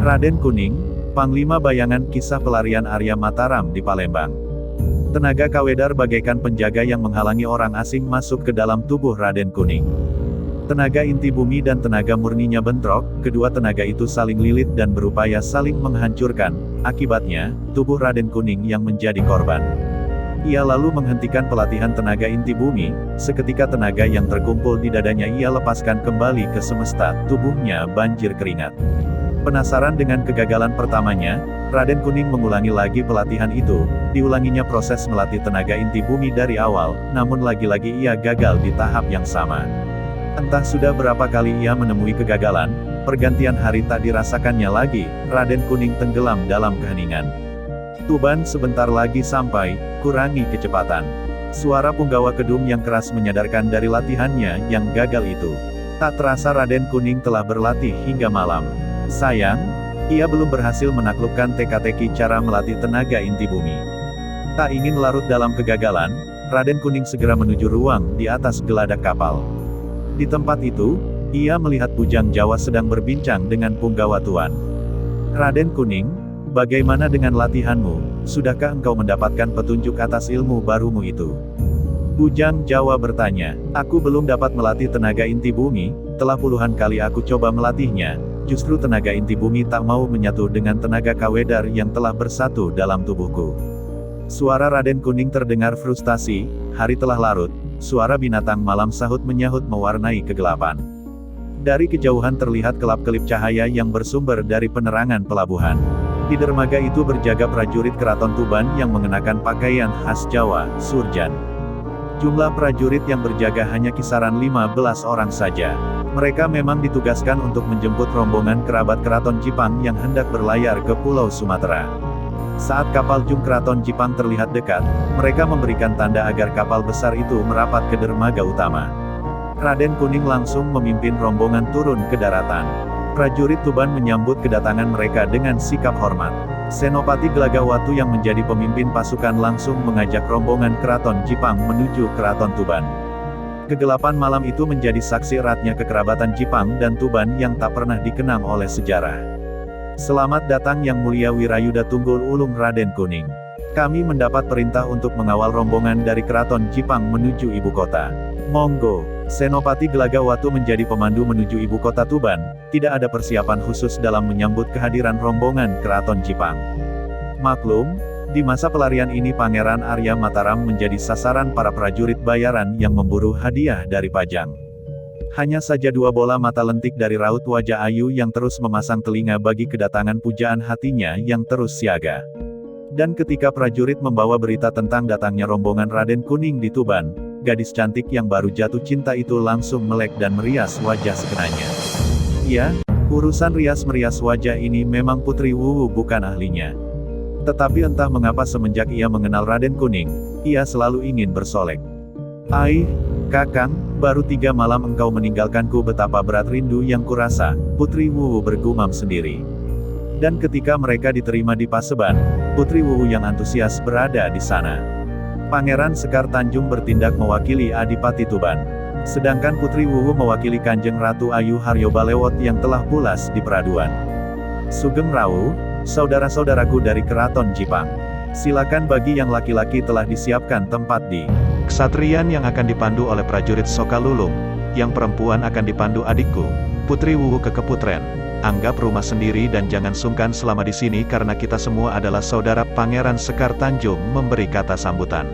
Raden Kuning, Panglima Bayangan Kisah Pelarian Arya Mataram di Palembang. Tenaga Kawedar bagaikan penjaga yang menghalangi orang asing masuk ke dalam tubuh Raden Kuning. Tenaga inti bumi dan tenaga murninya bentrok, kedua tenaga itu saling lilit dan berupaya saling menghancurkan, akibatnya, tubuh Raden Kuning yang menjadi korban. Ia lalu menghentikan pelatihan tenaga inti bumi, seketika tenaga yang terkumpul di dadanya ia lepaskan kembali ke semesta, tubuhnya banjir keringat. Penasaran dengan kegagalan pertamanya, Raden Kuning mengulangi lagi pelatihan itu, diulanginya proses melatih tenaga inti bumi dari awal, namun lagi-lagi ia gagal di tahap yang sama. Entah sudah berapa kali ia menemui kegagalan, pergantian hari tak dirasakannya lagi, Raden Kuning tenggelam dalam keheningan. Tuban sebentar lagi sampai, kurangi kecepatan. Suara punggawa kedum yang keras menyadarkan dari latihannya yang gagal itu. Tak terasa Raden Kuning telah berlatih hingga malam. Sayang, ia belum berhasil menaklukkan teka-teki cara melatih tenaga inti bumi. Tak ingin larut dalam kegagalan, Raden Kuning segera menuju ruang di atas geladak kapal. Di tempat itu, ia melihat Bujang Jawa sedang berbincang dengan Punggawa Tuan. Raden Kuning, bagaimana dengan latihanmu? Sudahkah engkau mendapatkan petunjuk atas ilmu barumu itu? Bujang Jawa bertanya, aku belum dapat melatih tenaga inti bumi, telah puluhan kali aku coba melatihnya, justru tenaga inti bumi tak mau menyatu dengan tenaga Kawedar yang telah bersatu dalam tubuhku. Suara Raden Kuning terdengar frustasi, hari telah larut. Suara binatang malam sahut menyahut mewarnai kegelapan. Dari kejauhan terlihat kelap-kelip cahaya yang bersumber dari penerangan pelabuhan. Di dermaga itu berjaga prajurit Keraton Tuban yang mengenakan pakaian khas Jawa, surjan. Jumlah prajurit yang berjaga hanya kisaran 15 orang saja. Mereka memang ditugaskan untuk menjemput rombongan kerabat Keraton Jipang yang hendak berlayar ke Pulau Sumatera. Saat kapal Jung Keraton Jipang terlihat dekat, mereka memberikan tanda agar kapal besar itu merapat ke dermaga utama. Raden Kuning langsung memimpin rombongan turun ke daratan. Prajurit Tuban menyambut kedatangan mereka dengan sikap hormat. Senopati Gelagawatu yang menjadi pemimpin pasukan langsung mengajak rombongan Keraton Jipang menuju Keraton Tuban. Kegelapan malam itu menjadi saksi eratnya kekerabatan Jipang dan Tuban yang tak pernah dikenang oleh sejarah. Selamat datang Yang Mulia Wirayuda Tunggul Ulung Raden Kuning. Kami mendapat perintah untuk mengawal rombongan dari Keraton Jipang menuju ibu kota. Monggo. Senopati Gelagawatu menjadi pemandu menuju ibu kota Tuban, tidak ada persiapan khusus dalam menyambut kehadiran rombongan Keraton Jipang. Maklum, di masa pelarian ini Pangeran Arya Mataram menjadi sasaran para prajurit bayaran yang memburu hadiah dari Pajang. Hanya saja dua bola mata lentik dari raut wajah Ayu yang terus memasang telinga bagi kedatangan pujaan hatinya yang terus siaga. Dan ketika prajurit membawa berita tentang datangnya rombongan Raden Kuning di Tuban, gadis cantik yang baru jatuh cinta itu langsung melek dan merias wajah sekenanya. Ya, urusan rias-merias wajah ini memang Putri Wuwu bukan ahlinya. Tetapi entah mengapa semenjak ia mengenal Raden Kuning, ia selalu ingin bersolek. Ai, Kakang, baru 3 malam engkau meninggalkanku, betapa berat rindu yang kurasa, Putri Wuwu bergumam sendiri. Dan ketika mereka diterima di Paseban, Putri Wuwu yang antusias berada di sana. Pangeran Sekar Tanjung bertindak mewakili Adipati Tuban. Sedangkan Putri Wuwu mewakili Kanjeng Ratu Ayu Haryobalewot yang telah pulas di peraduan. Sugeng Rawu, saudara-saudaraku dari Keraton Jipang. Silakan, bagi yang laki-laki telah disiapkan tempat di Kesatrian yang akan dipandu oleh prajurit Sokalulung, yang perempuan akan dipandu adikku, Putri Wuwu Kekeputren. Anggap rumah sendiri dan jangan sungkan selama di sini karena kita semua adalah saudara. Pangeran Sekar Tanjung memberi kata sambutan.